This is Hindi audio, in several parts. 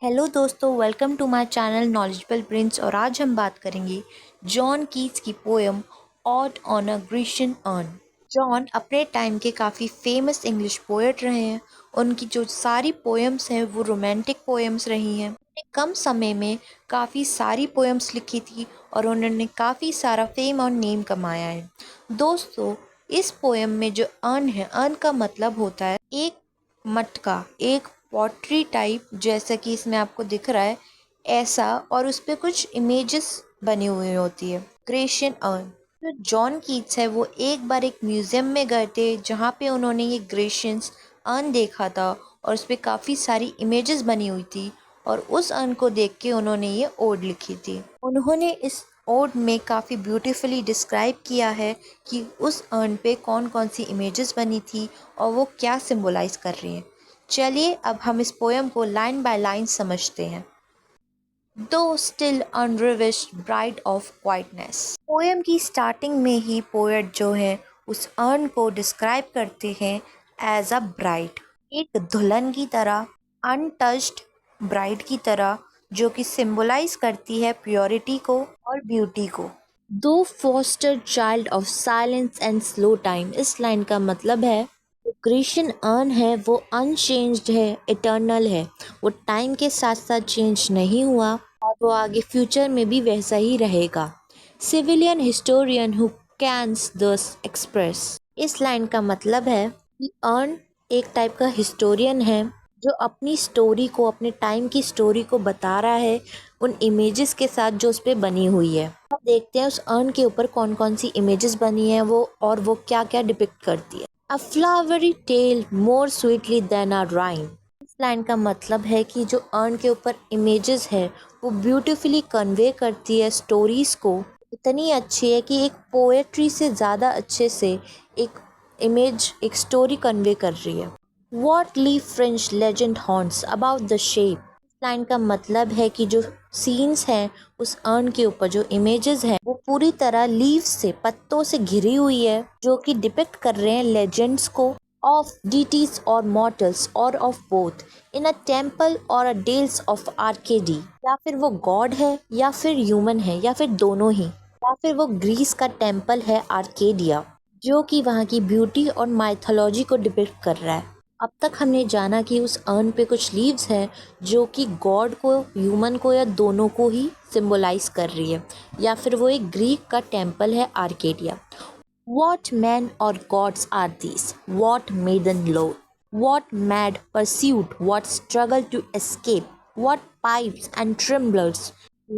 हेलो दोस्तों, welcome to my channel Knowledgeable Prince. और आज हम बात करेंगे जॉन कीट्स की poem ode on a Grecian urn. John अपने टाइम के काफ़ी फेमस इंग्लिश पोएट रहे हैं। उनकी जो सारी पोएम्स हैं वो रोमांटिक पोएम्स रही हैं। उन्होंने कम समय में काफ़ी सारी पोएम्स लिखी थी और उन्होंने काफ़ी सारा फेम और नेम कमाया है। दोस्तों, इस पोएम में जो अर्न है, अर्न का मतलब होता है एक मटका, एक पॉटरी टाइप, जैसा कि इसमें आपको दिख रहा है ऐसा, और उस पे कुछ इमेजेस बनी हुई होती है। Grecian earn. जो जॉन कीट्स है वो एक बार एक म्यूजियम में गए थे जहाँ पे उन्होंने ये ग्रेशियंस अर्न देखा था और उस पे काफ़ी सारी इमेजेस बनी हुई थी और उस अर्न को देख के उन्होंने ये ओड लिखी थी। उन्होंने इस ओड में काफ़ी ब्यूटीफुली डिस्क्राइब किया है कि उस अर्न पे कौन कौन सी इमेजेस बनी थी और वो क्या सिंबलाइज कर रही हैं। चलिए अब हम इस पोएम को लाइन बाय लाइन समझते हैं। Thou still unravished bride of quietness. Poem की स्टार्टिंग में ही पोएट जो है उस अर्न को डिस्क्राइब करते हैं एज अ ब्राइड, एक दुल्हन की तरह, अनटच्ड ब्राइड की तरह, जो कि सिंबलाइज करती है प्योरिटी को और ब्यूटी को। दो foster child of silence and slow time. इस लाइन का मतलब है जो ग्रीशियन अर्न है वो अनचेंज्ड है, इटर्नल है। वो टाइम के साथ साथ चेंज नहीं हुआ और वो आगे फ्यूचर में भी वैसा ही रहेगा। सिविलियन हिस्टोरियन हु कैन्स दस एक्सप्रेस। इस लाइन का मतलब है कि अर्न एक टाइप का हिस्टोरियन है जो अपनी स्टोरी को, अपने टाइम की स्टोरी को बता रहा है उन इमेजेस के साथ जो उस पर बनी हुई है। अब देखते हैं उस अर्न के ऊपर कौन कौन सी इमेजेस बनी है वो, और वो क्या क्या डिपिक्ट करती है। A flowery tale more sweetly than a rhyme. इस लाइन का मतलब है कि जो अर्न के ऊपर इमेजेस है वो ब्यूटीफुली कन्वे करती है स्टोरीज को। इतनी अच्छी है कि एक पोएट्री से ज़्यादा अच्छे से एक इमेज, एक स्टोरी कन्वे कर रही है। What leaf fringe legend haunts about the shape। इस लाइन का मतलब है कि जो सीन्स हैं उस अर्न के ऊपर, जो इमेजेस हैं वो पूरी तरह लीव से, पत्तों से घिरी हुई है, जो कि डिपिक्ट कर रहे हैं लेजेंड्स को ऑफ डीटीज और मॉर्टल्स और of both in a temple और अ डेल्स ऑफ आर्केडी। या फिर वो गॉड है या फिर ह्यूमन है या फिर दोनों ही, या फिर वो ग्रीस का टेम्पल है आर्केडिया, जो कि वहाँ की ब्यूटी और माइथोलॉजी को डिपिक्ट कर रहा है। अब तक हमने जाना कि उस अर्न पे कुछ लीव्स हैं जो कि गॉड को, ह्यूमन को या दोनों को ही सिंबलाइज कर रही है, या फिर वो एक ग्रीक का टेम्पल है Arcadia. What men or gods are these? What maiden lore? What mad pursuit? What struggle to escape? What pipes and tremblers?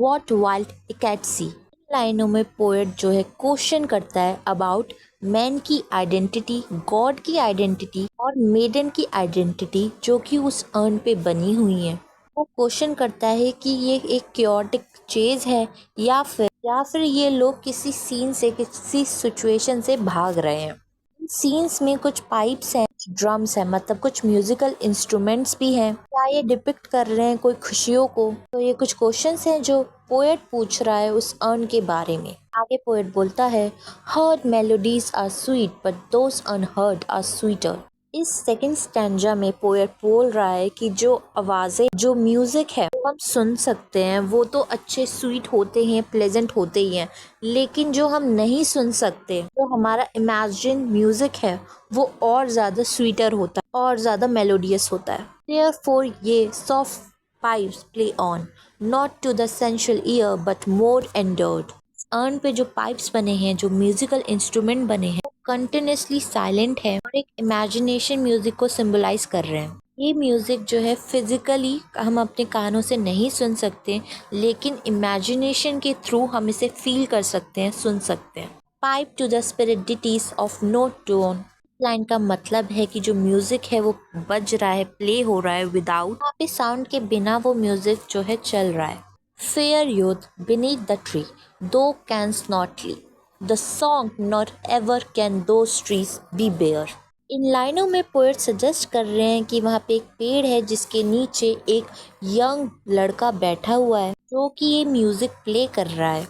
What wild ecstasy? इन लाइनों में पोएट जो है क्वेश्चन करता है अबाउट मैन की आइडेंटिटी, गॉड की आइडेंटिटी और मेडन की आइडेंटिटी जो कि उस अर्न पे बनी हुई है। वो क्वेश्चन करता है कि ये एक क्योटिक चेज है या फिर ये लोग किसी सीन से, किसी सिचुएशन से भाग रहे हैं। सीन्स में कुछ पाइप्स हैं, ड्रम्स हैं, मतलब कुछ म्यूजिकल इंस्ट्रूमेंट्स भी हैं। क्या ये डिपिक्ट कर रहे हैं कोई खुशियों को? तो ये कुछ क्वेश्चंस हैं जो पोएट पूछ रहा है उस अर्न के बारे में। आगे पोएट बोलता है, heard melodies are sweet but those unheard are sweeter. इस सेकंड स्टैंजा में पोएट बोल रहा है कि जो आवाज़ें, जो म्यूज़िक है वो हम सुन सकते हैं, वो तो अच्छे स्वीट होते हैं, प्लेजेंट होते ही हैं, लेकिन जो हम नहीं सुन सकते, जो हमारा इमेजिन म्यूज़िक है वो और ज़्यादा स्वीटर होता है और ज़्यादा मेलोडियस होता है। Therefore ye soft pipes play on not to the sensual ear but more endeared. Urn पे जो पाइप्स बने हैं, जो म्यूजिकल इंस्ट्रूमेंट बने हैं, कंटिन्यूसली साइलेंट है और एक इमेजिनेशन म्यूजिक को सिंबलाइज कर रहे हैं। ये म्यूजिक जो है फिजिकली हम अपने कानों से नहीं सुन सकते, लेकिन इमेजिनेशन के थ्रू हम इसे फील कर सकते हैं, सुन सकते हैं। Pipe to the spirit ditties of no tone. Line का मतलब है कि जो म्यूजिक है वो बज रहा है, प्ले हो रहा है विदाउट, यहाँ पे साउंड के बिना वो म्यूजिक जो है चल रहा है। Fair youth beneath the tree, though canst not leave. The song not ever can those trees be bare. इन लाइनों में पोएट सजेस्ट कर रहे हैं कि वहाँ पे एक पेड़ है जिसके नीचे एक यंग लड़का बैठा हुआ है जो कि ये म्यूजिक प्ले कर रहा है,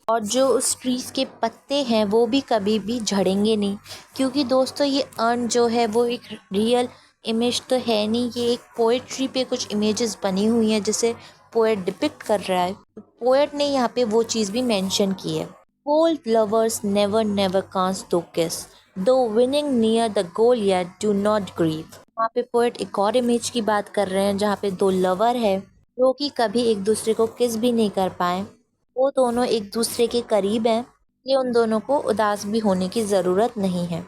और जो उस ट्रीज के पत्ते हैं वो भी कभी भी झड़ेंगे नहीं, क्योंकि दोस्तों ये अर्न जो है वो एक रियल इमेज तो है नहीं, ये एक पोएट्री पे कुछ इमेजेस बनी हुई हैं जिसे पोएट डिपिक्ट कर रहा है। पोएट ने यहाँ पे वो चीज़ भी मेंशन की है। Cold lovers never never can't to kiss, though winning near the goal yet do not grieve। वहाँ पे पोएट एक और इमेज की बात कर रहे हैं जहाँ पे दो लवर है जो कि कभी एक दूसरे को किस भी नहीं कर पाए। वो दोनों एक दूसरे के करीब हैं, ये उन दोनों को उदास भी होने की ज़रूरत नहीं है।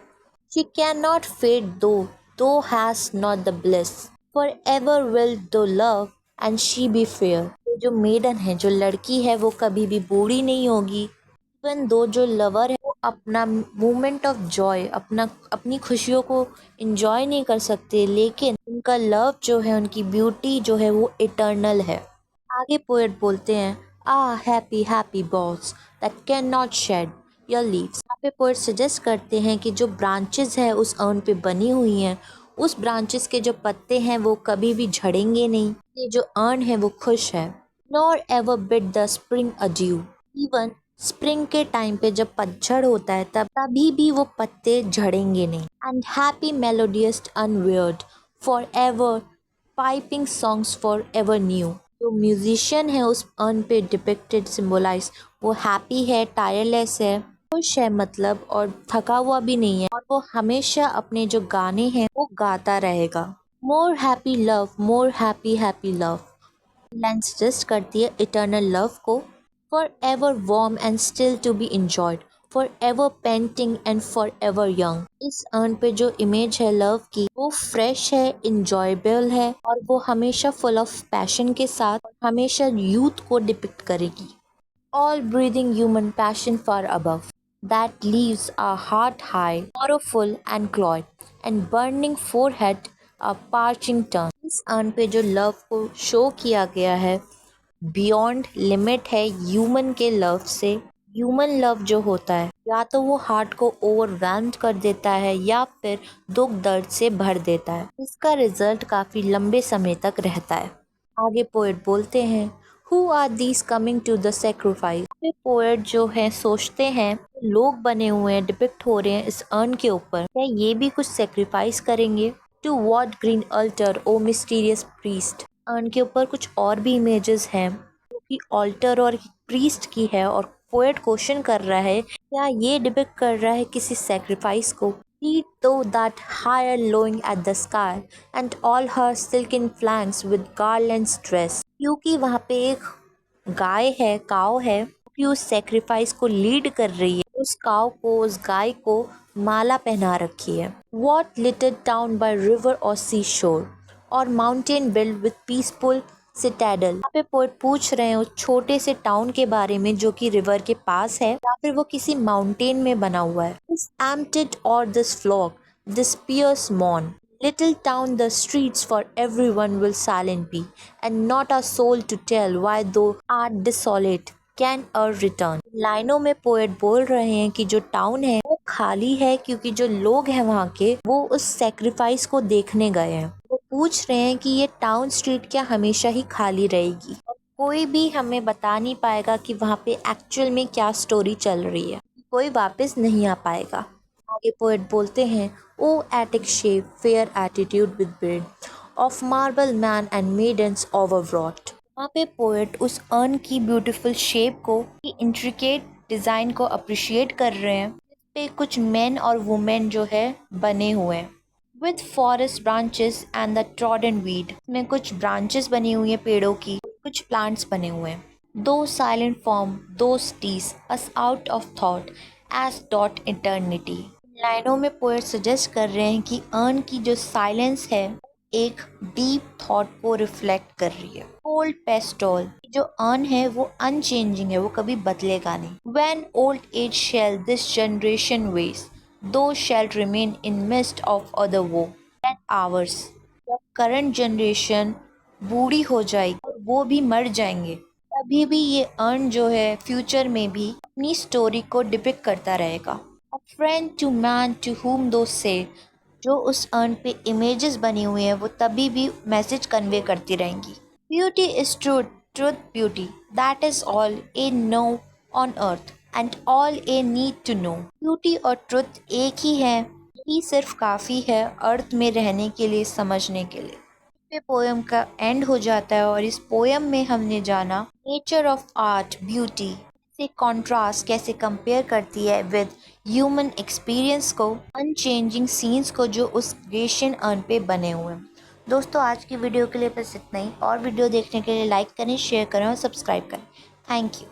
She cannot fade though has not the bliss, forever will though love and she be fair। जो मेडन है, जो लड़की है, वो कभी भी बूढ़ी नहीं होगी। इवन दो जो लवर है वो अपना मोमेंट ऑफ जॉय, अपनी खुशियों को इंजॉय नहीं कर सकते, लेकिन उनका लव जो है, उनकी ब्यूटी जो है वो इटर्नल है। आगे पोएट बोलते हैं, happy happy boughs that can not shed your leaves. यहाँ पे पोएट सजेस्ट करते हैं कि जो ब्रांचेस है उस अर्न पे बनी हुई हैं, उस ब्रांचेस के जो पत्ते हैं वो कभी भी झड़ेंगे नहीं। ये जो अर्न है वो खुश है। Nor ever bid the spring adieu, even spring के टाइम पे जब पतझड़ होता है तभी भी वो पत्ते झड़ेंगे नहीं। And happy melodious unwearied for ever piping songs for ever new. जो म्यूजिशियन है उस अर्न पे डिपिक्टेड सिम्बोलाइज, वो हैप्पी है, टायरलेस है, खुश है मतलब, और थका हुआ भी नहीं है, और वो हमेशा अपने जो गाने हैं वो गाता रहेगा। More happy love, more happy happy love line suggest करती है इटर्नल लव को। For ever warm and still to be enjoyed, for ever panting and for ever young. इस अर्न पे जो इमेज है लव की वो फ्रेश है, इंजॉयबल है, और वो हमेशा फुल ऑफ पैशन के साथ हमेशा यूथ को डिपिक्ट करेगी। All breathing human passion for above that leaves our heart high, sorrowful and cloyed, and burning forehead a parching tongue। इस अर्न पे जो लव को शो किया गया है बियॉन्ड लिमिट है ह्यूमन के लव से। ह्यूमन लव जो होता है या तो वो हार्ट को ओवरवेल्म्ड कर देता है या फिर दुख दर्द से भर देता है। इसका रिजल्ट काफ़ी लंबे समय तक रहता है। आगे पोएट बोलते हैं, who are these coming to the sacrifice. Poet जो है सोचते हैं लोग बने हुए हैं, डिपिक्ट हो रहे हैं इस अर्न के ऊपर, क्या ये भी कुछ सेक्रीफाइस करेंगे। To what green altar O mysterious priest. Urn के ऊपर कुछ और भी इमेजेस हैं जो कि ऑल्टर और प्रीस्ट की है, और पोएट क्वेश्चन कर रहा है क्या ये डिपिक्ट कर रहा है किसी सेक्रीफाइस को। Feet though that higher lowing at the sky, and all her silken flanks with garlands dressed। क्योंकि वहाँ पे एक गाय है, काव है, कि उस सेक्रीफाइस को लीड कर रही है। उस काव को, उस गाय को माला पहना रखी है। What little town by river or seashore, और mountain build with peaceful citadel. यहाँ पे पोएट पूछ रहे हैं उस छोटे से टाउन के बारे में जो कि रिवर के पास है या फिर वो किसी माउंटेन में बना हुआ है। This emptied or this flock, this pious mourn, little town the streets for everyone will silent be, and not a soul to tell why thou art desolate can a return। लाइनों में पोएट बोल रहे हैं कि जो टाउन है वो खाली है क्योंकि जो लोग हैं वहाँ के वो उस सेक्रीफाइस को देखने गए हैं। वो पूछ रहे हैं कि ये टाउन स्ट्रीट क्या हमेशा ही खाली रहेगी, और कोई भी हमें बता नहीं पाएगा कि वहाँ पे एक्चुअल में क्या स्टोरी चल रही है, कोई वापस नहीं आ पाएगा। आगे पोएट बोलते हैं, O Attic shape fair attitude with brede of marble men and maidens overwrought. वहाँ पे पोएट उस अर्न की ब्यूटीफुल शेप को, की इंट्रिकेट डिज़ाइन को अप्रिशिएट कर रहे हैं। इस पे कुछ मेन और वुमेन जो है बने हुए हैं। With forest branches and the trodden weed, में कुछ ब्रांचेस बनी हुई हैं पेड़ों की, कुछ प्लांट्स बने हुए हैं। दो साइलेंट फॉर्म दो tease us out of thought as doth eternity. लाइनों में पोएट सजेस्ट कर रहे हैं कि अर्न की जो साइलेंस है एक डीप थॉट को रिफ्लेक्ट कर रही है। ओल्ड पेस्टोल, जो अर्न है वो अनचेंजिंग है, वो कभी बदलेगा नहीं। When old age shall this generation waste, those shall remain in midst of other woe and hours। जब करंट जनरेशन बूढ़ी हो जाएगी और वो भी मर जाएंगे, तभी भी ये अर्न जो है फ्यूचर में भी अपनी स्टोरी को डिपिक्ट करता रहेगा। A friend to man to whom those say, जो उस अर्न पे इमेजेस बनी हुई हैं वो तभी भी मैसेज कन्वे करती रहेंगी। Beauty is truth, truth beauty, that is all ye know on earth and all ye need to know. Beauty और ट्रुथ एक ही है, ही सिर्फ काफ़ी है अर्थ में रहने के लिए, समझने के लिए। पे पोयम का एंड हो जाता है और इस पोयम में हमने जाना नेचर ऑफ आर्ट, ब्यूटी से कॉन्ट्रास्ट कैसे कंपेयर करती है विद ह्यूमन एक्सपीरियंस को, अनचेंजिंग सीन्स को जो उस ग्रेशियन अर्न पे बने हुए हैं। दोस्तों आज की वीडियो के लिए बस इतना ही, और वीडियो देखने के लिए लाइक करें, शेयर करें और सब्सक्राइब करें। Thank you.